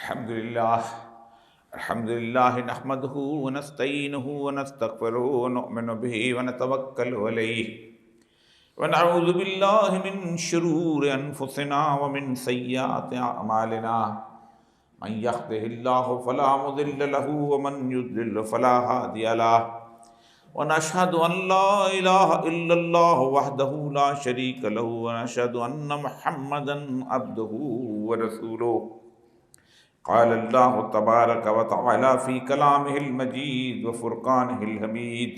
الحمد لله نحمده ونستعينه ونستغفره ونؤمن به ونتوكل عليه ونعوذ بالله من شرور أنفسنا ومن سيئات أعمالنا من يهده الله فلا مضل له ومن يضلل فلا هادي له ونشهد أن لا إله إلا الله وحده لا شريك له ونشهد أن محمدا عبده ورسوله قال الله تبارك وتعالى في كلامه المجيد وفرقانه الحميد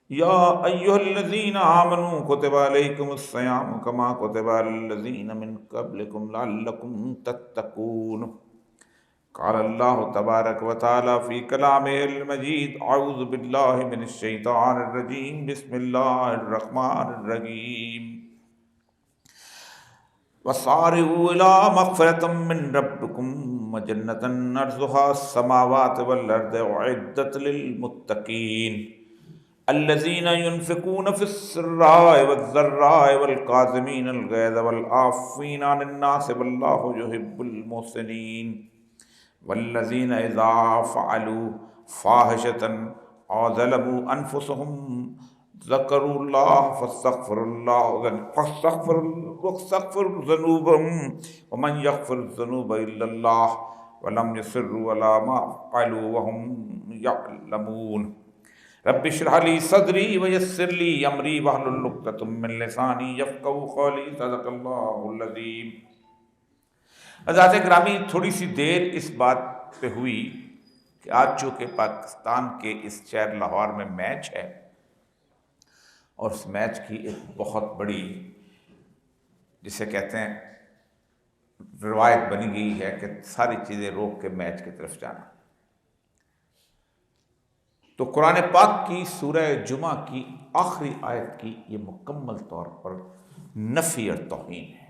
يا أيها الذين آمنوا كتب عليكم الصيام كما كتب على الذين من قبلكم لعلكم تتقون قال الله تبارك وتعالى في كلامه المجيد أعوذ بالله من الشيطان الرجيم بسم الله الرحمن الرحيم وسارعوا إلى مغفرة من ربكم وجنة عرضها السماوات والأرض أعدت للمتقين الذين ينفقون في السراء والضراء والكاظمين الغيظ والعافين عن الناس والله يحب المحسنين والذين إذا فعلوا فاحشة أو ظلموا أنفسهم ذكروا الله فاستغفروا ذنوبهم ومن يغفر الذنوب إلا الله ولم يصروا على ما فعلوا وهم يعلمون رب اشرح لي صدري ويسر لي أمري واحلل عقدة من لساني يفقهوا قولي صدق الله العظيم۔ حضرات گرامی، تھوڑی سی دیر اس بات پہ ہوئی کہ آج چونکہ پاکستان کے اس شہر لاہور میں میچ ہے اور اس میچ کی ایک بہت بڑی جسے کہتے ہیں روایت بنی گئی ہے کہ ساری چیزیں روک کے میچ کی طرف جانا، تو قرآن پاک کی سورہ جمعہ کی آخری آیت کی یہ مکمل طور پر نفی اور توہین ہے۔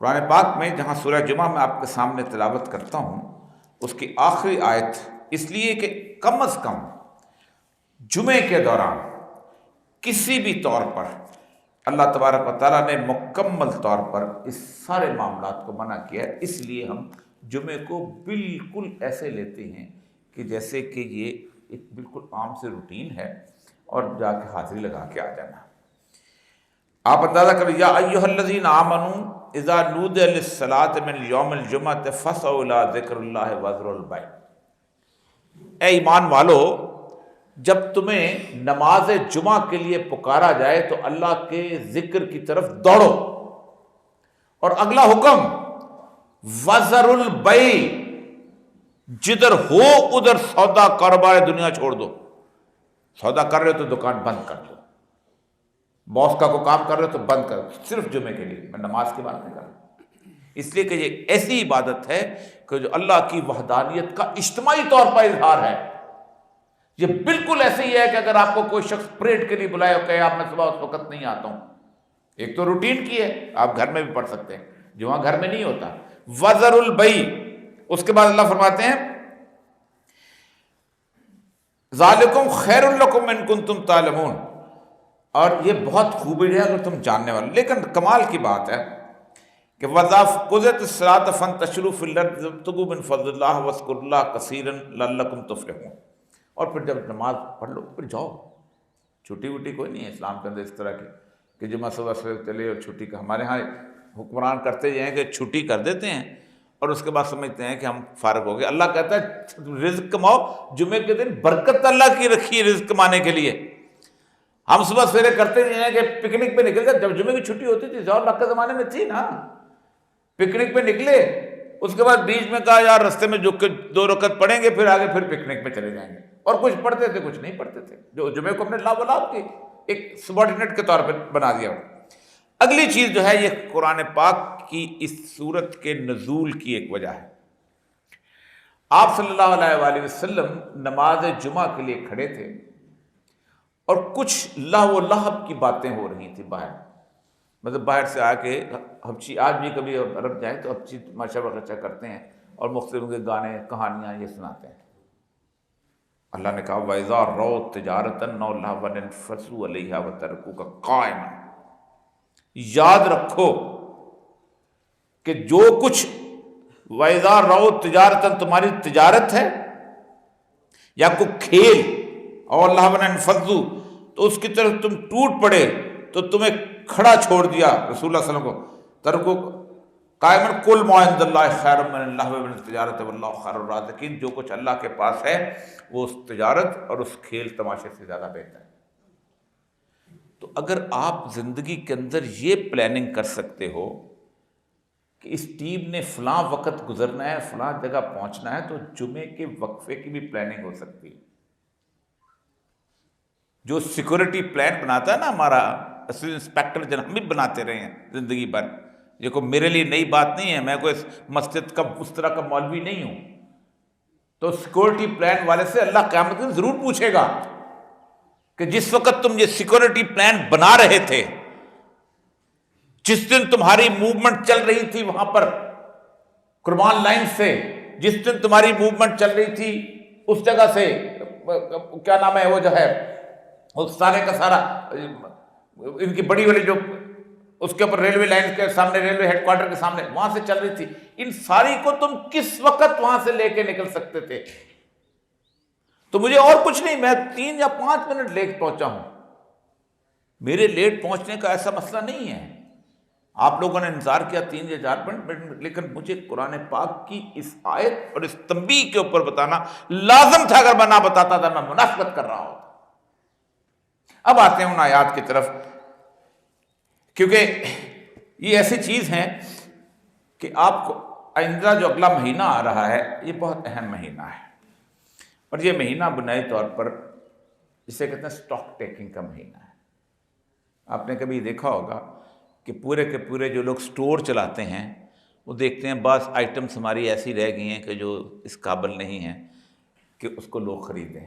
قرآن پاک میں جہاں سورہ جمعہ میں آپ کے سامنے تلاوت کرتا ہوں، اس کی آخری آیت اس لیے کہ کم از کم جمعے کے دوران کسی بھی طور پر اللہ تبارک و تعالیٰ نے مکمل طور پر اس سارے معاملات کو منع کیا ہے، اس لیے ہم جمعے کو بالکل ایسے لیتے ہیں کہ جیسے کہ یہ ایک بالکل عام سے روٹین ہے اور جا کے حاضری لگا کے آ جانا۔ آپ اندازہ کریں، یا ایھا الذین آمنوا اذا نودی للصلاۃ من یوم الجمعۃ فاسعوا الی ذکر اللہ وذروا البیع، اے ایمان والو، جب تمہیں نماز جمعہ کے لیے پکارا جائے تو اللہ کے ذکر کی طرف دوڑو، اور اگلا حکم وذروا البیع، جدھر ہو ادھر سودا کاروبار دنیا چھوڑ دو۔ سودا کر رہے ہو تو دکان بند کر دو، باس کا کوئی کام کر رہے ہو تو بند کر دو، صرف جمعے کے لیے، میں نماز کی بات نہیں کر رہا، اس لیے کہ یہ ایسی عبادت ہے کہ جو اللہ کی وحدانیت کا اجتماعی طور پر اظہار ہے۔ یہ بالکل ایسے ہی ہے کہ اگر آپ کو کوئی شخص پریڈ کے لیے بلائے اور کہے آپ میں صبح اس وقت نہیں آتا ہوں، ایک تو روٹین کی ہے، آپ گھر میں بھی پڑھ سکتے ہیں، جمعہ گھر میں نہیں ہوتا۔ وذروا البیع، اس کے بعد اللہ فرماتے ہیں ذالکم خیر لکم ان کنتم تعلمون، اور یہ بہت خوبی ہے اگر تم جاننے والے۔ لیکن کمال کی بات ہے کہ وَإِذَا قُضِيَتِ الصَّلَاةُ فَانتَشِرُوا فِي الْأَرْضِ وَابْتَغُوا مِن فَضْلِ اللَّهِ وَاذْكُرُوا اللَّهَ كَثِيرًا لَعَلَّكُمْ تُفْلِحُونَ، اور پھر جب نماز پڑھ لو پھر جاؤ، چھٹی وٹی کوئی نہیں ہے اسلام کے اندر اس طرح کی کہ جمعہ صبح سویرے چلے اور چھٹی کا۔ ہمارے ہاں حکمران کرتے یہ ہیں کہ چھٹی کر دیتے ہیں اور اس کے بعد سمجھتے ہیں کہ ہم فارغ ہو گئے۔ اللہ کہتا ہے رزق کماؤ، جمعے کے دن برکت اللہ کی رکھی ہے رزق کمانے کے لیے۔ ہم صبح سویرے کرتے یہ ہیں کہ پکنک پہ نکل گئے، جب جمعے کی چھٹی ہوتی تھی ضیاء الحق کے زمانے میں تھی نا، پکنک پہ نکلے، اس کے بعد بیچ میں کہا یار رستے میں جو 2 رکعت پڑھیں گے پھر آگے پھر پکنک پہ چلے جائیں گے، اور کچھ پڑھتے تھے کچھ نہیں پڑھتے تھے، جو جمعے کو ہم نے لاولاب کی ایک سبارڈینیٹ کے طور پہ بنا دیا۔ اگلی چیز جو ہے یہ قرآن پاک کی اس سورت کے نزول کی ایک وجہ ہے۔ آپ صلی اللہ علیہ وآلہ وسلم نماز جمعہ کے لیے کھڑے تھے اور کچھ لہو و لہب کی باتیں ہو رہی تھیں باہر، مطلب باہر سے آ کے حبشی، آج بھی کبھی عرب جائیں تو حبشی ماشاء اللہ کرتے ہیں اور مختلف کے گانے کہانیاں یہ سناتے ہیں۔ اللہ نے کہا وَإِذَا رَأَوْا تِجَارَةً أَوْ لَهْوًا انفَضُّوا عَلَيْهَا وَتَرَكُوكَ قَائِمًا، یاد رکھو کہ جو کچھ وَإِذَا رَأَوْا تِجَارَةً، تمہاری تجارت ہے یا کوئی کھیل، اور اللہ بنا انفضوا، تو اس کی طرف تم ٹوٹ پڑے، تو تمہیں کھڑا چھوڑ دیا رسول اللہ صلی اللہ علیہ وسلم کو، ترکو قائمًا قل ما عند اللہ خیر من اللہو من التجارۃ واللہ خیر الرازقین، جو کچھ اللہ کے پاس ہے وہ اس تجارت اور اس کھیل تماشے سے زیادہ بہتر ہے۔ تو اگر آپ زندگی کے اندر یہ پلاننگ کر سکتے ہو کہ اس ٹیم نے فلاں وقت گزرنا ہے، فلاں جگہ پہنچنا ہے، تو جمعے کے وقفے کی بھی پلاننگ ہو سکتی ہے۔ جو سیکورٹی پلان بناتا ہے نا ہمارا اسسٹنٹ انسپیکٹر جنرل، ہم بھی بناتے رہے ہیں زندگی بھر، یہ کوئی میرے لیے نئی بات نہیں ہے، میں کوئی مسجد کا اس طرح کا مولوی نہیں ہوں۔ تو سیکورٹی پلان والے سے اللہ قیامت میں ضرور پوچھے گا کہ جس وقت تم یہ سیکورٹی پلان بنا رہے تھے، جس دن تمہاری موومنٹ چل رہی تھی وہاں پر قربان لائن سے، جس دن تمہاری موومنٹ چل رہی تھی اس جگہ سے، کیا نام ہے وہ جو ہے وہ سارے کا سارا ان کی بڑی والی جو اس کے اوپر ریلوے لائن کے سامنے، ریلوے ہیڈ کوارٹر کے سامنے وہاں سے چل رہی تھی، ان ساری کو تم کس وقت وہاں سے لے کے نکل سکتے تھے؟ تو مجھے اور کچھ نہیں، میں 3 یا 5 منٹ لیٹ پہنچا ہوں، میرے لیٹ پہنچنے کا ایسا مسئلہ نہیں ہے۔ آپ لوگوں نے انتظار کیا 3 یا 4 منٹ، لیکن مجھے قرآن پاک کی اس آیت اور اس تنبیہ کے اوپر بتانا لازم تھا، اگر میں نہ بتاتا تھا میں منافقت کر رہا ہوتا۔ اب آتے ہیں ان آیات کی طرف، کیونکہ یہ ایسی چیز ہیں کہ آپ کو آئندہ جو اگلا مہینہ آ رہا ہے یہ بہت اہم مہینہ ہے، اور یہ مہینہ بنیادی طور پر جسے کہتے ہیں اسٹاک ٹیکنگ کا مہینہ ہے۔ آپ نے کبھی دیکھا ہوگا کہ پورے کے پورے جو لوگ سٹور چلاتے ہیں وہ دیکھتے ہیں بعض آئٹمس ہماری ایسی رہ گئی ہیں کہ جو اس قابل نہیں ہیں کہ اس کو لوگ خریدیں،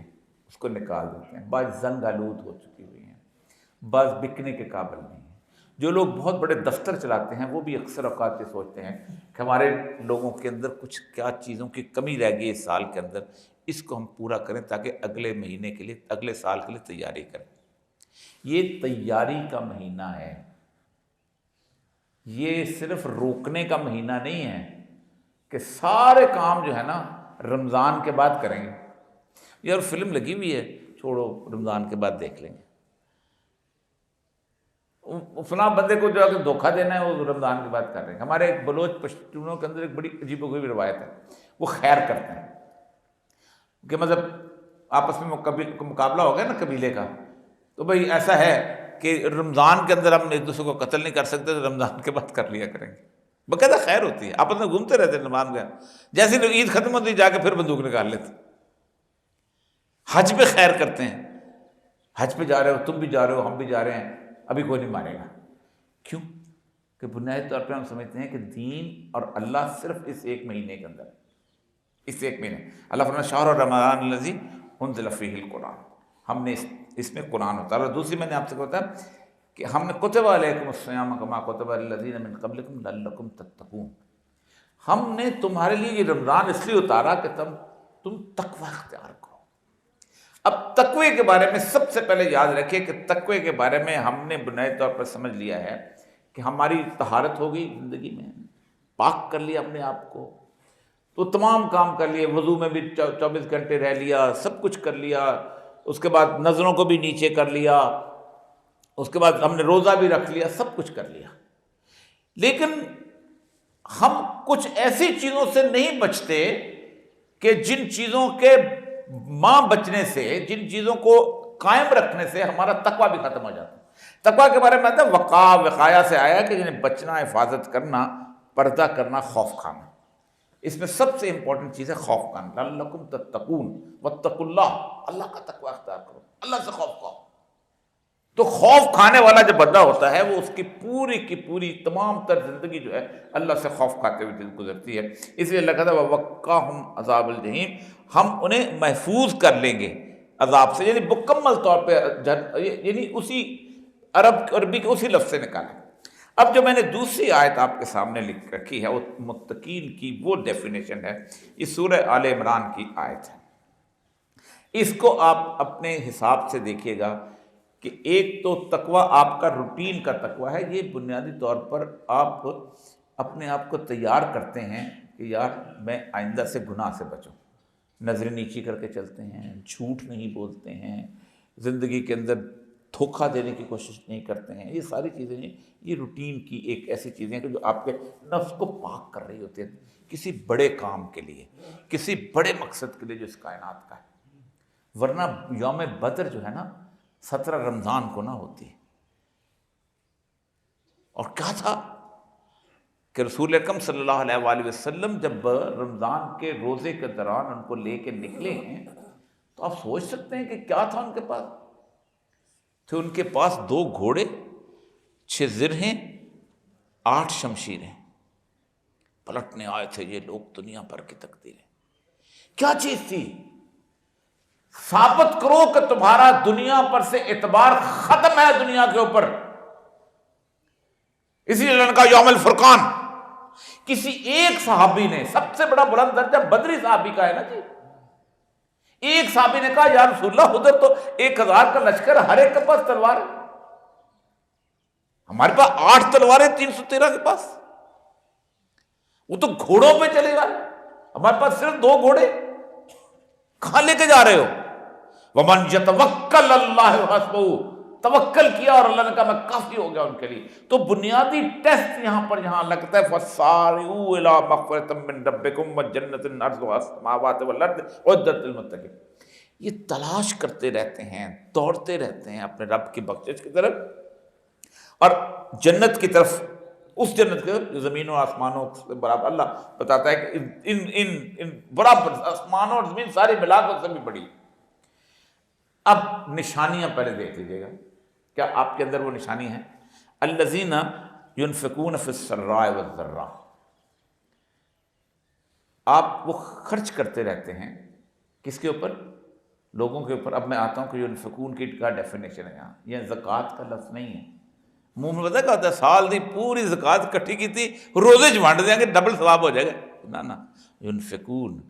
اس کو نکال دیتے ہیں، بعض زنگ آلود ہو چکی ہوئی ہیں، بعض بکنے کے قابل نہیں ہیں۔ جو لوگ بہت بڑے دفتر چلاتے ہیں وہ بھی اکثر اوقات یہ سوچتے ہیں کہ ہمارے لوگوں کے اندر کچھ کیا چیزوں کی کمی رہ گئی اس سال کے اندر، اس کو ہم پورا کریں تاکہ اگلے مہینے کے لیے، اگلے سال کے لیے تیاری کریں۔ یہ تیاری کا مہینہ ہے، یہ صرف روکنے کا مہینہ نہیں ہے کہ سارے کام جو ہے نا رمضان کے بعد کریں گے، یار فلم لگی ہوئی ہے چھوڑو رمضان کے بعد دیکھ لیں گے، فلاں بندے کو جو ہے دھوکہ دینا ہے وہ رمضان کے بعد کر رہے ہیں۔ ہمارے ایک بلوچ پشتونوں کے اندر ایک بڑی عجیب و غریب روایت ہے، وہ خیر کرتے ہیں کہ مطلب آپس میں مقابلہ ہو گیا نا قبیلے کا، تو بھئی ایسا ہے کہ رمضان کے اندر ہم ایک دوسرے کو قتل نہیں کر سکتے تو رمضان کے بعد کر لیا کریں گے، باقاعدہ خیر ہوتی ہے، آپس میں گھومتے رہتے ہیں رمضان گیا، جیسے لوگ عید ختم ہوتی جا کے پھر بندوق نکال لیتے۔ حج پہ خیر کرتے ہیں، حج پہ جا رہے ہو، تم بھی جا رہے ہو، ہم بھی جا رہے ہیں، ابھی کوئی نہیں مارے گا۔ کیوں؟ کہ بنیادی طور پہ ہم سمجھتے ہیں کہ دین اور اللہ صرف اس ایک مہینے کے اندر ہے، اس ایک مہینے۔ اللہ فرماتا ہے شہر رمضان الذی انزل فیہ القرآن، ہم نے اس میں قرآن اتارا۔ دوسری میں نے آپ سے کہا کہ ہم نے کتب علیکم الصیام کما کتب علی الذین من قبلکم لعلکم تتقون، ہم نے تمہارے لیے یہ رمضان اس لیے اتارا کہ تم تقوی اختیار کرو۔ اب تقوی کے بارے میں سب سے پہلے یاد رکھیں کہ تقوی کے بارے میں ہم نے بنیادی طور پر سمجھ لیا ہے کہ ہماری طہارت ہو گئی زندگی میں، پاک کر لیا اپنے آپ کو، تو تمام کام کر لیے، وضو میں بھی 24 گھنٹے رہ لیا، سب کچھ کر لیا، اس کے بعد نظروں کو بھی نیچے کر لیا، اس کے بعد ہم نے روزہ بھی رکھ لیا، سب کچھ کر لیا، لیکن ہم کچھ ایسی چیزوں سے نہیں بچتے کہ جن چیزوں کے ماں بچنے سے، جن چیزوں کو قائم رکھنے سے ہمارا تقوی بھی ختم ہو جاتا ہے۔ تقوی کے بارے میں آتا ہے وقایا سے آیا کہ جنہیں بچنا، حفاظت کرنا، پردہ کرنا، خوف کھانا۔ اس میں سب سے امپورٹنٹ چیز ہے خوف کھانا، لعلکم تتقون واتقوا اللہ، اللہ کا تقوی اختیار کرو، اللہ سے خوف کھاؤ۔ تو خوف کھانے والا جو بندہ ہوتا ہے وہ اس کی پوری تمام تر زندگی جو ہے اللہ سے خوف کھاتے ہوئے گزرتی ہے۔ اس لیے اللہ کہتا ہے وَوَقَّاهُمْ عَذَابَ الْجَحِيمِ، ہم انہیں محفوظ کر لیں گے عذاب سے، یعنی مکمل طور پہ، یعنی اسی عربی کے اسی لفظ سے نکالا۔ اب جو میں نے دوسری آیت آپ کے سامنے لکھ رکھی ہے وہ متقین کی وہ ڈیفینیشن ہے، یہ سورہ آل عمران کی آیت ہے۔ اس کو آپ اپنے حساب سے دیکھیے گا کہ ایک تو تقوی آپ کا روٹین کا تقوی ہے، یہ بنیادی طور پر آپ اپنے آپ کو تیار کرتے ہیں کہ یار میں آئندہ سے گناہ سے بچوں، نظریں نیچی کر کے چلتے ہیں، جھوٹ نہیں بولتے ہیں، زندگی کے اندر دھوکہ دینے کی کوشش نہیں کرتے ہیں. یہ ساری چیزیں یہ روٹین کی ایک ایسی چیزیں ہیں کہ جو آپ کے نفس کو پاک کر رہی ہوتی ہیں کسی بڑے کام کے لیے، کسی بڑے مقصد کے لیے جو اس کائنات کا ہے. ورنہ یوم بدر جو ہے نا 17 رمضان کو نہ ہوتی. اور کیا تھا کہ رسول اکرم صلی اللہ علیہ وآلہ وسلم جب رمضان کے روزے کے دوران ان کو لے کے نکلے ہیں تو آپ سوچ سکتے ہیں کہ کیا تھا ان کے پاس. تھے ان کے پاس 2 گھوڑے، 6 زرہیں، 8 شمشیریں. پلٹنے آئے تھے یہ لوگ دنیا بھر کی تقدیریں. کیا چیز تھی؟ ثابت کرو کہ تمہارا دنیا پر سے اعتبار ختم ہے دنیا کے اوپر. اسی لیے کا یوم الفرقان کسی ایک صحابی نے، سب سے بڑا بلند درجہ بدری صحابی کا ہے نا جی، ایک صحابی نے کہا یا رسول اللہ ادھر تو 1000 کا لشکر، ہر ایک کے پاس تلوار ہے، ہمارے پاس 8 تلواریں 313 کے پاس، وہ تو گھوڑوں پہ چلے گا، ہمارے پاس صرف 2 گھوڑے، کہاں لے کے جا رہے ہو؟ وَمَنْ يَتَوَكَّلْ اللَّهُ حَسْبُهُ، توکل کیا اور اللہ نے کہا میں کافی ہو گیا ان کے لیے. تو بنیادی ٹیسٹ یہاں لگتا ہے فَسَارِعُوا إِلَىٰ مَغْفِرَةٍ مِّن رَبِّكُمْ وَجَنَّةٍ عَرْضُهَا السَّمَاوَاتُ وَالْأَرْضُ أُعِدَّتْ لِلْمُتَّقِينَ. یہ تلاش کرتے رہتے ہیں، دوڑتے رہتے ہیں اپنے رب کی بخشش کی طرف اور جنت کی طرف، اس جنت کے جو زمین و آسمانوں سے برابر. اللہ بتاتا ہے کہ ان برابر آسمانوں اور زمین ساری ملا کر سے بھی بڑی. اب نشانیاں پہلے دیکھ لیجیے گا، کیا آپ کے اندر وہ نشانی ہے؟ الذین ينفقون فی السراء والضراء، آپ وہ خرچ کرتے رہتے ہیں کس کے اوپر؟ لوگوں کے اوپر. اب میں آتا ہوں کہ ينفقون کی کا ڈیفینیشن ہے یہاں، یہ زکوٰۃ کا لفظ نہیں ہے. منہ میں پتہ کیا ہوتا ہے؟ سال دی پوری زکوٰۃ اکٹھی کی تھی، روزے چ دیں گے ڈبل ثواب ہو جائے گا. نہ ينفقون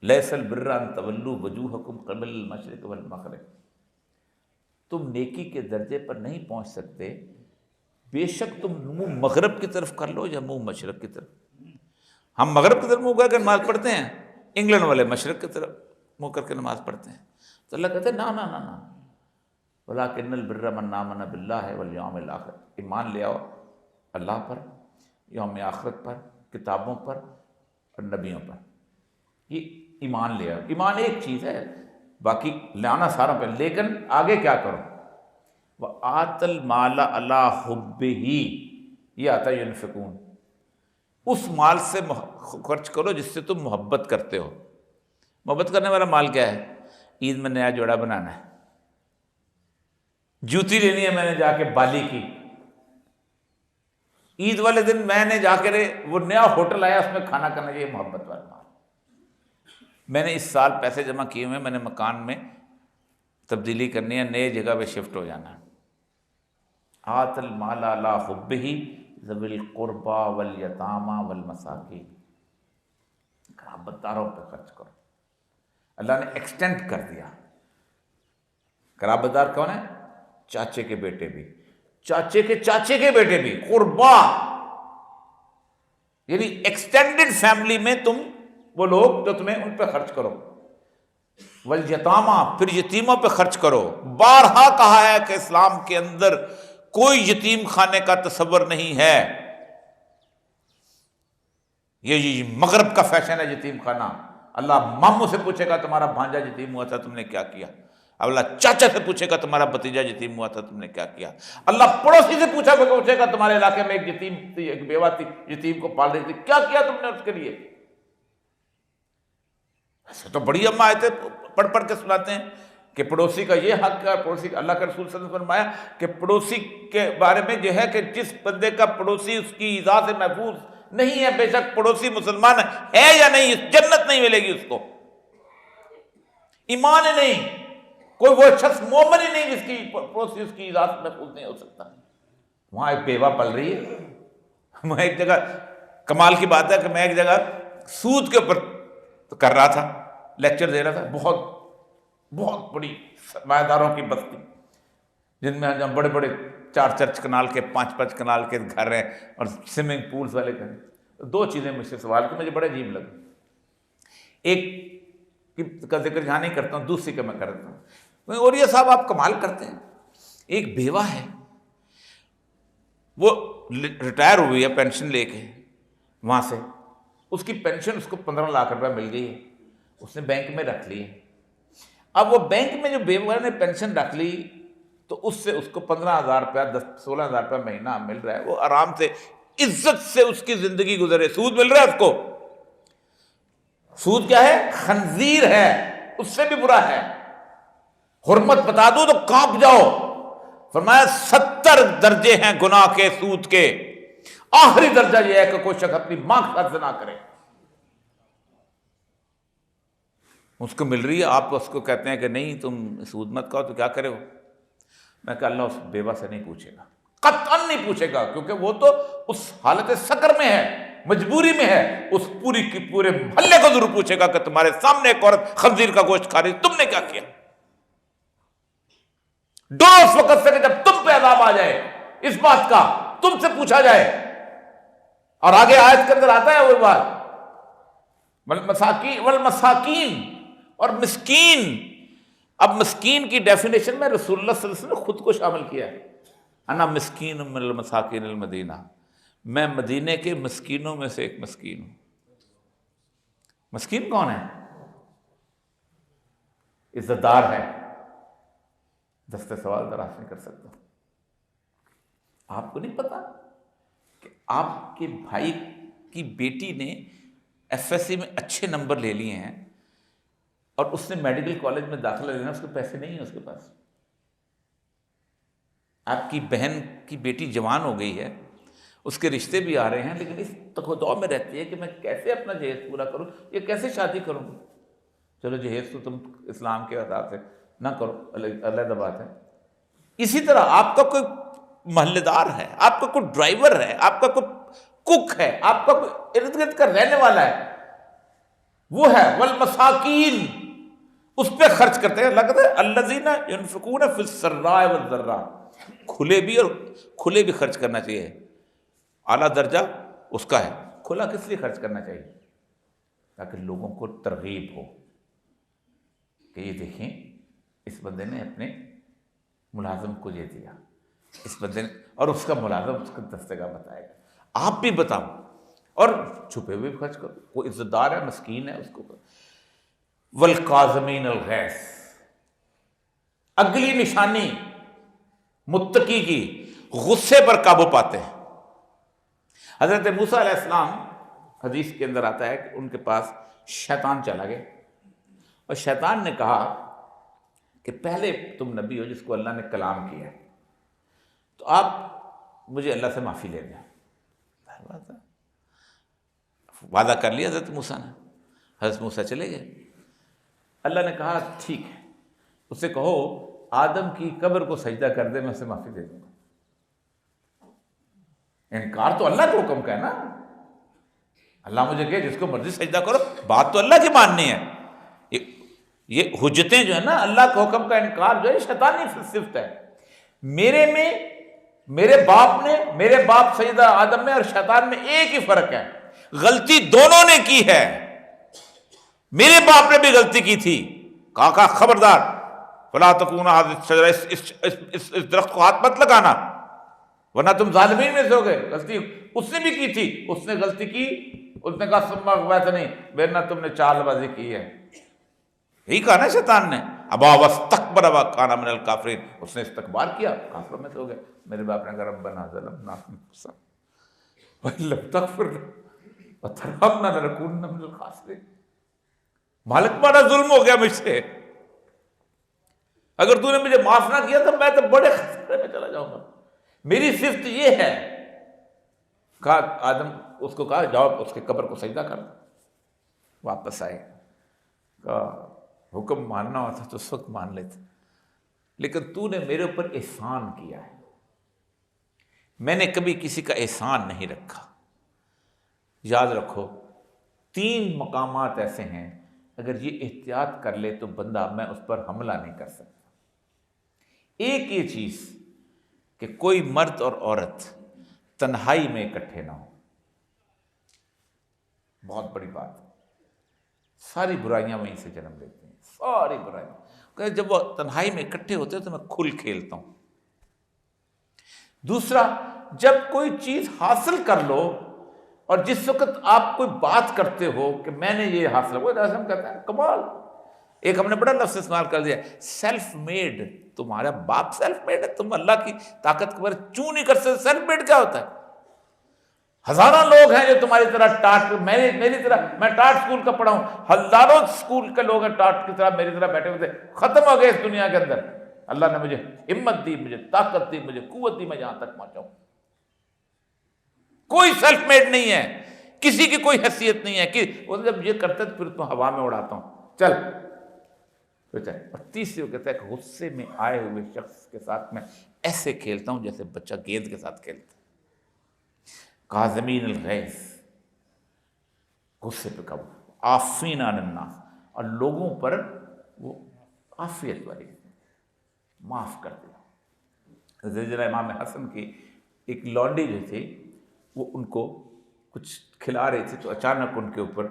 لیس البر ان تولوا وجوہکم قبل المشرق والمغرب. تم نیکی کے درجے پر نہیں پہنچ سکتے بے شک تم منہ مغرب کی طرف کر لو یا منہ مشرق کی طرف. ہم مغرب کی طرف منہ کر کے نماز پڑھتے ہیں، انگلینڈ والے مشرق کی طرف منہ کر کے نماز پڑھتے ہیں. تو اللہ کہتے ہیں نا نا نا نا، ولکن البر من آمن باللہ والیوم الآخر. ایمان لے آؤ اللہ پر، یوم آخرت پر، کتابوں پر اور نبیوں پر. یہ ایمان لے آؤ. ایمان ایک چیز ہے، باقی لانا سارا پہ. لیکن آگے کیا کرو؟ وَآتَ الْمَالَ عَلَىٰ حُبِّهِ، یہ آتا ہے ينفقون. اس مال سے خرچ کرو جس سے تم محبت کرتے ہو. محبت کرنے والا مال کیا ہے؟ عید میں نیا جوڑا بنانا ہے، جوتی لینی ہے میں نے جا کے بالی کی، عید والے دن میں نے جا کے وہ نیا ہوٹل آیا اس میں کھانا کرنا، یہ محبت والا مال. میں نے اس سال پیسے جمع کیے ہوئے، میں نے مکان میں تبدیلی کرنی ہے، نئے جگہ پہ شفٹ ہو جانا ہے. آت المال علی حبہ ذوی القربى والیتامى والمساکین. قرابت داروں پہ خرچ کرو. اللہ نے ایکسٹینڈ کر دیا. قرابت دار کون ہے؟ چاچے کے بیٹے بھی، چاچے کے چاچے کے بیٹے بھی، قربا یعنی ایکسٹینڈڈ فیملی میں تم وہ لوگ جو تمہیں ان پہ خرچ کرو. والیتامہ، پھر یتیموں پہ خرچ کرو. بارہا کہا ہے کہ اسلام کے اندر کوئی یتیم خانے کا تصور نہیں ہے. یہ مغرب کا فیشن ہے یتیم خانہ. اللہ ماموں سے پوچھے گا تمہارا بھانجا یتیم ہوا تھا تم نے کیا کیا؟ اللہ چاچا سے پوچھے گا تمہارا بھتیجا یتیم ہوا تھا تم نے کیا کیا؟ اللہ پڑوسی سے پوچھے گا تمہارے علاقے میں ایک یتیم تھی، ایک بیوہ تھی، یتیم کو پال رہی تھی، کیا کیا تم نے اس کے لیے؟ ایسے تو بڑی اماں آیتیں پڑھ پڑھ کے سناتے ہیں کہ پڑوسی کا یہ حق ہے، پڑوسی کا. اللہ کے رسول صلی اللہ علیہ وسلم نے فرمایا کہ پڑوسی کے بارے میں یہ ہے کہ جس بندے کا پڑوسی اس کی ایذا سے محفوظ نہیں ہے، بے شک پڑوسی مسلمان ہے یا نہیں، جنت نہیں ملے گی اس کو. ایمان ہی نہیں، کوئی وہ شخص مومن ہی نہیں جس کی پڑوسی اس کی ایذا سے محفوظ نہیں ہو سکتا. وہاں ایک بیوہ پل رہی ہے. میں ایک جگہ کمال کی بات ہے کہ میں ایک جگہ سود کے اوپر کر رہا تھا، لیکچر دے رہا تھا. بہت بہت بڑی سرمایہ داروں کی بستی جن میں بڑے بڑے 4 کنال کے 5 کنال کے گھر ہیں اور سوئمنگ پولز والے گھر ہیں. دو چیزیں مجھ سے سوال کی، مجھے بڑے عجیب لگے. ایک کا ذکر یہاں نہیں کرتا ہوں، دوسری کا میں کرتا ہوں. اور یہ صاحب آپ کمال کرتے ہیں، ایک بیوہ ہے، وہ ریٹائر ہوئی ہے پینشن لے کے وہاں سے، اس کی پینشن اس کو 15 لاکھ روپے مل گئی ہے، اس نے بینک میں رکھ لی ہے. اب وہ بینک میں جو بیوہ نے پینشن رکھ لی تو اس سے اس کو 15,000 روپیہ 16,000 روپیہ مہینہ مل رہا ہے. وہ آرام سے عزت سے اس کی زندگی گزرے. سود مل رہا ہے اس کو. سود کیا ہے؟ خنزیر ہے، اس سے بھی برا ہے. حرمت بتا دو تو کانپ جاؤ. فرمایا 70 درجے ہیں گناہ کے سود کے، آخری درجہ یہ ہے کہ کوئی شخص اپنی ماں کے ساتھ زنا کرے. اس کو مل رہی ہے، آپ اس کو کہتے ہیں کہ نہیں تم سود مت کھاؤ، تو کیا کرے ہو؟ میں کہ اللہ اس بیوہ سے نہیں پوچھے گا، قطعاً نہیں پوچھے گا، کیونکہ وہ تو اس حالت سکر میں ہے، مجبوری میں ہے. اس پوری کی پورے محلے کو ضرور پوچھے گا کہ تمہارے سامنے ایک عورت خنزیر کا گوشت کھا رہی، تم نے کیا کیا؟ ڈرو اس وقت سے کہ جب تم پہ عذاب آ جائے اس بات کا، تم سے پوچھا جائے. اور آگے آیت کے اندر آتا ہے وہ بات، والمساکین اور مسکین. اب مسکین کی ڈیفینیشن میں رسول اللہ صلی اللہ علیہ وسلم نے خود کو شامل کیا ہے. انا مسکین من المساکین المدینہ، میں مدینے کے مسکینوں میں سے ایک مسکین ہوں. مسکین کون ہے؟ عزت دار ہے. دستے سوال دراز نہیں کر سکتا. آپ کو نہیں پتا کہ آپ کے بھائی کی بیٹی نے ایف ایس سی میں اچھے نمبر لے لیے ہیں اور اس نے میڈیکل کالج میں داخلہ لینا، اس کے پیسے نہیں ہیں اس کے پاس. آپ کی بہن کی بیٹی جوان ہو گئی ہے، اس کے رشتے بھی آ رہے ہیں، لیکن اس تکدو میں رہتی ہے کہ میں کیسے اپنا جہیز پورا کروں، یا کیسے شادی کروں. چلو جہیز تو تم اسلام کے آداب سے نہ کرو، علیحدہ بات ہے. اسی طرح آپ کا کوئی محلے دار ہے، آپ کا کوئی ڈرائیور ہے، آپ کا کوئی کک ہے، آپ کا کوئی ارد گرد کا رہنے والا ہے، وہ ہے والمساکین، اس پہ خرچ کرتے ہیں. لگتا ہے الذین ينفقون فی السراء والضراء، کھلے بھی اور کھلے بھی خرچ کرنا چاہیے. اعلیٰ درجہ اس کا ہے. کھلا کس لیے خرچ کرنا چاہیے؟ تاکہ لوگوں کو ترغیب ہو کہ یہ دیکھیں اس بندے نے اپنے ملازم کو یہ دیا، اس بندے نے، اور اس کا ملازم اس کو دستگاہ بتائے گا. آپ بھی بتاؤ اور چھپے ہوئے بھی خرچ کرو. کوئی عزت دار ہے، مسکین ہے، اس کو کرو. والکاظمین الغیظ، اگلی نشانی متقی کی غصے پر قابو پاتے ہیں. حضرت موسیٰ علیہ السلام، حدیث کے اندر آتا ہے کہ ان کے پاس شیطان چلا گیا اور شیطان نے کہا کہ پہلے تم نبی ہو جس کو اللہ نے کلام کیا ہے، تو آپ مجھے اللہ سے معافی لے دیں. وعدہ کر لیا حضرت موسیٰ نے. حضرت موسیٰ چلے گئے. اللہ نے کہا ٹھیک ہے، اس سے کہو آدم کی قبر کو سجدہ کر دے، میں اسے معافی دے دوں گا. انکار تو اللہ کے حکم کا ہے نا. اللہ مجھے کہ جس کو مرضی سجدہ کرو، بات تو اللہ کی ماننی ہے. یہ حجتیں جو ہے نا، اللہ کے حکم کا انکار جو ہے شیطانی صفت ہے. میرے باپ سیدہ آدم میں اور شیطان میں ایک ہی فرق ہے، غلطی دونوں نے کی ہے. میرے باپ نے بھی غلطی کی تھی، کہا خبردار فلا تکونا اس درخت کو ہاتھ مت لگانا ورنہ تم ظالمین میں سے ہو گئے. غلطی اس نے بھی کی تھی، اس نے غلطی کی، اس نے کہا ثم اغویتنی، ورنہ تم نے چال بازی کی ہے. یہی کہا نا شیطان نے، ابا واستکبر وکان من الکافرین، اس نے استکبار کیا، کافروں میں سے ہو گئے. میرے باپ نے کہا ربنا ظلمنا انفسنا وان لم تغفر لنا وترحمنا لنکونن من الخاسرین. مالک بڑا ظلم ہو گیا مجھ سے، اگر تو نے مجھے معاف نہ کیا تو میں تو بڑے خطرے میں چلا جاؤں گا. میری صفت یہ ہے. کہا آدم، اس کو کہا جاؤ اس کے قبر کو سجدہ کر. واپس آئے، کہا حکم ماننا ہوتا تو اس وقت مان لیتے، لیکن تو نے میرے اوپر احسان کیا ہے، میں نے کبھی کسی کا احسان نہیں رکھا. یاد رکھو 3 مقامات ایسے ہیں اگر یہ احتیاط کر لے تو بندہ، میں اس پر حملہ نہیں کر سکتا. ایک یہ چیز کہ کوئی مرد اور عورت تنہائی میں اکٹھے نہ ہو. بہت بڑی بات ہے. ساری برائیاں وہیں سے جنم لیتی ہیں، ساری برائیاں. کہ جب وہ تنہائی میں اکٹھے ہوتے ہیں تو میں کھل کھیلتا ہوں. دوسرا، جب کوئی چیز حاصل کر لو اور جس وقت آپ کوئی بات کرتے ہو کہ میں نے یہ حاصل وہ ہم کہتے ہیں کمال. ایک ہم نے بڑا لفظ استعمال کر دیا، سیلف میڈ. تمہارا باپ سیلف میڈ ہے، تم اللہ کی طاقت کو چوں نہیں کر سکتے. سیلف میڈ کیا ہوتا ہے؟ ہزاروں لوگ ہیں جو تمہاری طرح ٹاٹ میری طرح، میں ٹاٹ اسکول کا پڑھا ہوں، ہزاروں اسکول کے لوگ ہیں ٹاٹ کی طرح میری طرح بیٹھے ہوئے تھے، ختم ہو گئے اس دنیا کے اندر. اللہ نے مجھے ہمت دی، مجھے طاقت دی، مجھے قوت دی، میں جہاں تک پہنچا ہوں. کوئی سیلف میڈ نہیں ہے، کسی کی کوئی حیثیت نہیں ہے کہ وہ جب یہ کرتے تو پھر تو ہوا میں اڑاتا ہوں چل. اور تیسری وہ کہتا ہے کہ غصے میں آئے ہوئے شخص کے ساتھ میں ایسے کھیلتا ہوں جیسے بچہ گیند کے ساتھ کھیلتا ہے. کاظمین الغیظ، غصے پہ قابو، عافین عن الناس، اور لوگوں پر وہ عافیت والی، معاف کر دیا. زلزلہ امام حسن کی ایک لونڈی جو تھی، وہ ان کو کچھ کھلا رہی تھی تو اچانک ان کے اوپر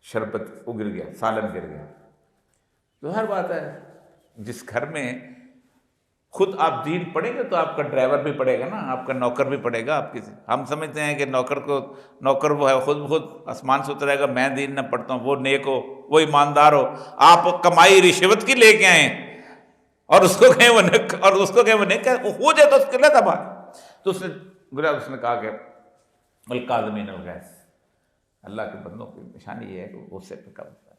شربت وہ گر گیا، سالن گر گیا. تو ہر بات ہے، جس گھر میں خود آپ دین پڑھیں گے تو آپ کا ڈرائیور بھی پڑھے گا نا، آپ کا نوکر بھی پڑھے گا. آپ کسی، ہم سمجھتے ہیں کہ نوکر وہ ہے خود بخود آسمان سے اترے گا، میں دین نہ پڑھتا ہوں، وہ نیک ہو، وہ ایماندار ہو. آپ کمائی رشوت کی لے کے آئیں اور اس کو کہیں وہ نیک ہو جائے تو اس کے لیے بات. تو اس نے کہا کہ الکاظمین الغیظ، اللہ کے بندوں کی نشانی یہ ہے کہ غصے پہ قابو پائے.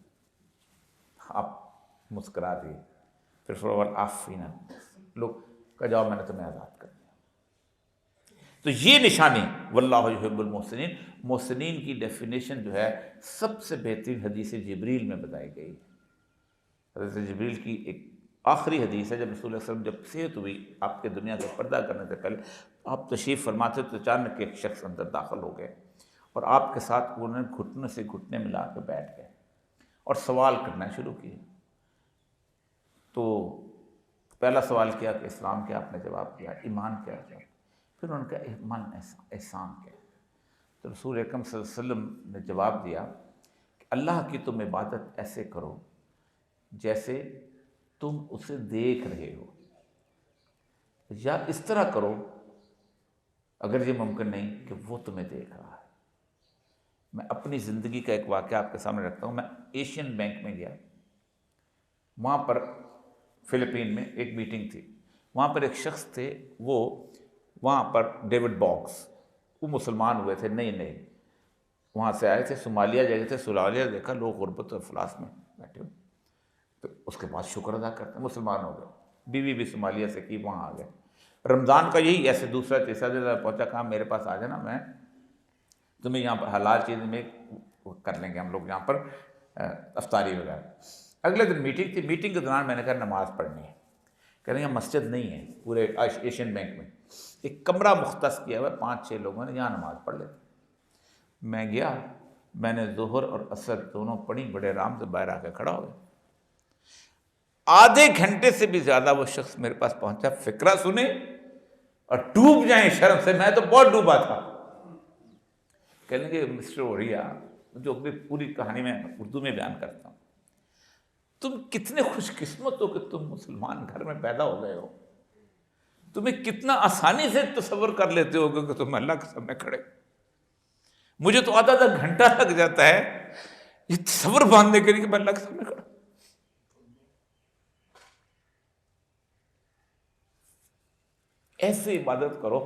آپ مسکرا دیے. پھر فروال عافین لوگ کہا جاؤ میں نے تمہیں آزاد کر دیا. تو یہ نشانی واللہ یحب المحسنین. محسنین کی ڈیفینیشن جو ہے سب سے بہترین حدیث جبریل میں بتائی گئی. حضرت جبریل کی ایک آخری حدیث ہے، جب رسول اللہ صلی اللہ علیہ وسلم جب صحت ہوئی آپ کے دنیا کا پردہ کرنے سے پہلے، آپ تشریف فرماتے تو اچانک ایک شخص اندر داخل ہو گئے اور آپ کے ساتھ انہوں نے گھٹنے سے گھٹنے ملا کے بیٹھ گئے اور سوال کرنا شروع کیے. تو پہلا سوال کیا کہ اسلام کیا، آپ نے جواب دیا. ایمان کیا ہے؟ پھر ان کا ایمان احسان کیا؟ تو رسول اکرم صلی اللہ علیہ وسلم نے جواب دیا کہ اللہ کی تم عبادت ایسے کرو جیسے تم اسے دیکھ رہے ہو، یا اس طرح کرو اگر یہ ممکن نہیں کہ وہ تمہیں دیکھ رہا ہے. میں اپنی زندگی کا ایک واقعہ آپ کے سامنے رکھتا ہوں. میں ایشین بینک میں گیا، وہاں پر فلپین میں ایک میٹنگ تھی. وہاں پر ایک شخص تھے، وہ وہاں پر ڈیوڈ باکس، وہ مسلمان ہوئے تھے نئے وہاں سے آئے تھے، صومالیہ گئے تھے. صومالیہ دیکھا لوگ غربت اور افلاس میں بیٹھے ہوئے، تو اس کے بعد شکر ادا کرتے ہیں، مسلمان ہو گئے. بیوی بھی صومالیہ سے کی، وہاں آ گئے. رمضان کا یہی ایسے دوسرا تیسرا دن پہنچا، کہا میرے پاس آ جانا، میں تمہیں یہاں پر حلال چیز میں کر لیں گے ہم لوگ یہاں پر افطاری وغیرہ. اگلے دن میٹنگ تھی. میٹنگ کے دوران میں نے کہا نماز پڑھنی ہے. کہہ رہے ہیں مسجد نہیں ہے پورے ایشین بینک میں، ایک کمرہ مختص کیا ہوا ہے 5-6 لوگوں نے، یہاں نماز پڑھ لیتے. میں گیا، میں نے ظہر اور عصر دونوں پڑھی، بڑے آرام سے باہر آ کے کھڑا ہو گیا. آدھے گھنٹے سے بھی زیادہ وہ شخص میرے پاس پہنچا، فقرہ سنے اور ڈوب جائیں شرم سے. میں تو بہت ڈوبا تھا. کہنے لگے مسٹر اوریا، جو اپنی پوری کہانی میں اردو میں بیان کرتا ہوں، تم کتنے خوش قسمت ہو کہ تم مسلمان گھر میں پیدا ہو گئے ہو. تمہیں کتنا آسانی سے تصور کر لیتے ہو کہ تم اللہ کے سامنے کھڑے. مجھے تو آدھا گھنٹہ لگ جاتا ہے یہ تصور باندھنے کے لیے کہ میں اللہ کے سامنے کھڑا. ایسے عبادت کرو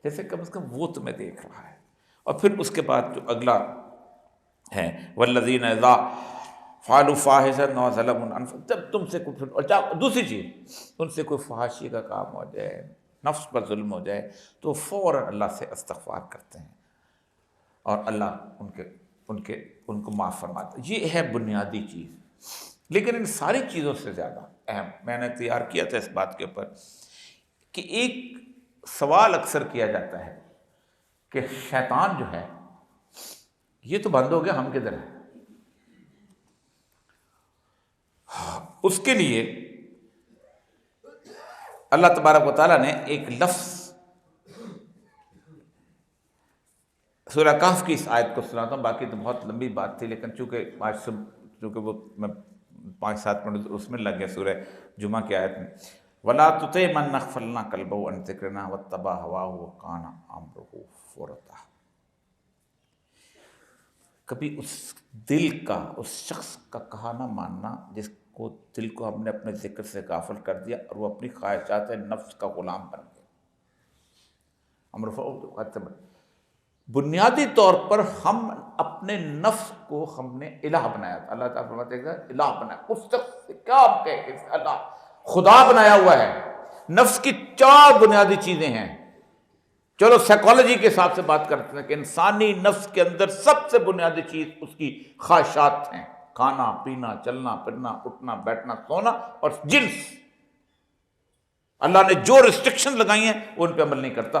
جیسے کم از کم وہ تمہیں دیکھ رہا ہے. اور پھر اس کے بعد جو اگلا ہے والذین اذا فعلوا فاحشۃ او ظلموا انفسهم، جب تم سے کوئی، اور دوسری چیز ان سے کوئی فحاشی کا کام ہو جائے، نفس پر ظلم ہو جائے، تو فوراً اللہ سے استغفار کرتے ہیں اور اللہ ان کو معاف فرماتا ہے. یہ ہے بنیادی چیز. لیکن ان ساری چیزوں سے زیادہ اہم، میں نے تیار کیا تھا اس بات کے اوپر کہ ایک سوال اکثر کیا جاتا ہے کہ شیطان جو ہے یہ تو بند ہو گیا، ہم کدھر ہیں؟ اس کے لیے اللہ تبارک و تعالیٰ نے ایک لفظ سورہ کہف کی اس آیت کو سناتا ہوں، باقی تو بہت لمبی بات تھی، لیکن چونکہ وہ میں 5-7 منٹ اس میں لگ گیا سورہ جمعہ کی آیت میں. وَلَا تُطِعْ مَنْ أَغْفَلْنَا قَلْبَهُ عَنْ ذِكْرِنَا وَاتَّبَعَ هَوَاهُ وَكَانَ أَمْرُهُ فُرْطًا. کبھی اس دل کا، اس شخص کا کہا نہ ماننا جس کو دل کو ہم نے اپنے ذکر سے غافل کر دیا اور وہ اپنی خواہشات نفس کا غلام بن گیا. بنیادی طور پر ہم اپنے نفس کو ہم نے الہ بنایا تھا. اللہ تعالیٰ فرماتے ہیں الہ بنایا. اس شخص سے کیا آپ کہیں کہ اللہ خدا بنایا ہوا ہے. نفس کی 4 بنیادی چیزیں ہیں. چلو سائیکالوجی کے حساب سے بات کرتے ہیں کہ انسانی نفس کے اندر سب سے بنیادی چیز اس کی خواہشات ہیں، کھانا پینا، چلنا پھرنا، اٹھنا بیٹھنا، سونا اور جنس. اللہ نے جو ریسٹرکشن لگائی ہیں وہ ان پہ عمل نہیں کرتا.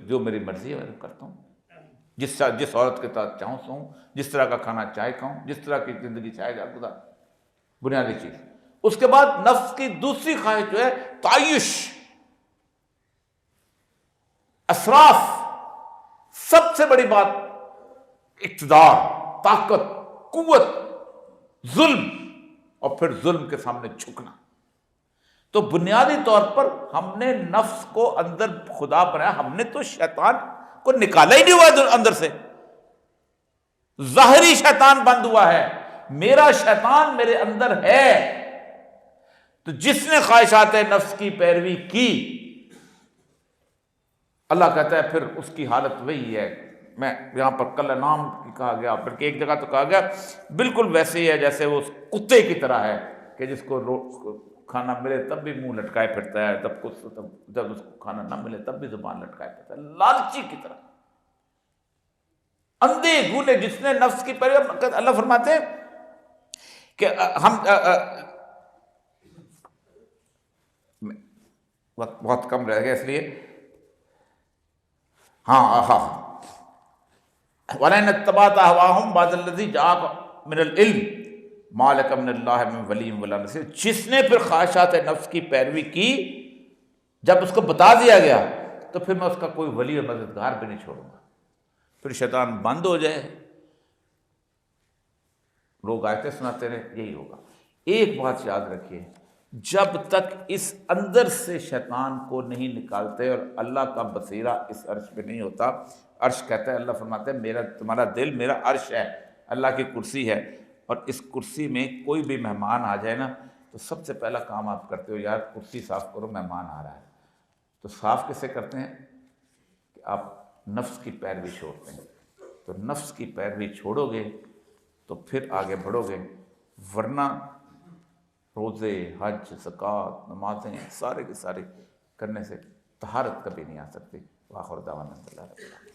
جو میری مرضی ہے میں کرتا ہوں. جس عورت کے ساتھ چاہوں سوؤں، جس طرح کا کھانا چاہے کھاؤں، جس طرح کی زندگی چاہے گزار. بنیادی چیز. اس کے بعد نفس کی دوسری خواہش جو ہے تعیش، اسراف. سب سے بڑی بات اقتدار، طاقت، قوت، ظلم، اور پھر ظلم کے سامنے جھکنا. تو بنیادی طور پر ہم نے نفس کو اندر خدا بنایا. ہم نے تو شیطان کو نکالا ہی نہیں ہوا اندر سے، ظاہری شیطان بند ہوا ہے. میرا شیطان میرے اندر ہے. تو جس نے خواہشات نفس کی پیروی کی، اللہ کہتا ہے پھر اس کی حالت وہی ہے. میں یہاں پر کل نام کہا گیا، بلکہ ایک جگہ تو کہا گیا بالکل ویسے ہی ہے جیسے وہ اس کتے کی طرح ہے کہ جس کو کھانا ملے تب بھی منہ لٹکائے پھرتا ہے، جب اس کو کھانا نہ ملے تب بھی زبان لٹکائے پھرتا ہے. لالچی کی طرح، اندھے گونے جس نے نفس کی پیروی. اللہ فرماتے ہیں کہ ہم وقت بہت کم رہ گیا اس لیے وَلَئِنِ اتَّبَعْتَ أَهْوَاءَهُمْ بَعْدَ الَّذِي جَاءَكَ مِنَ الْعِلْمِ مَا لَكَ مِنَ اللَّهِ مِنْ وَلِيٍّ وَلَا نَصِيرٍ. جس نے پھر خواہشات نفس کی پیروی کی، جب اس کو بتا دیا گیا تو پھر میں اس کا کوئی ولی اور مددگار بھی نہیں چھوڑوں گا. پھر شیطان بند ہو جائے، لوگ آیتیں سناتے رہے، یہی ہوگا. ایک بات یاد رکھیے، جب تک اس اندر سے شیطان کو نہیں نکالتے اور اللہ کا بصیرہ اس عرش پہ نہیں ہوتا. عرش کہتا ہے، اللہ فرماتے ہیں میرا تمہارا دل میرا عرش ہے، اللہ کی کرسی ہے. اور اس کرسی میں کوئی بھی مہمان آ جائے نا تو سب سے پہلا کام آپ کرتے ہو یار کرسی صاف کرو، مہمان آ رہا ہے. تو صاف کیسے کرتے ہیں کہ آپ نفس کی پیروی چھوڑتے ہیں. تو نفس کی پیروی چھوڑو گے تو پھر آگے بڑھو گے، ورنہ روزے، حج، زکوٰۃ، نمازیں سارے کے سارے کرنے سے طہارت کبھی نہیں آ سکتی. وآخر دعوانا الحمدللہ.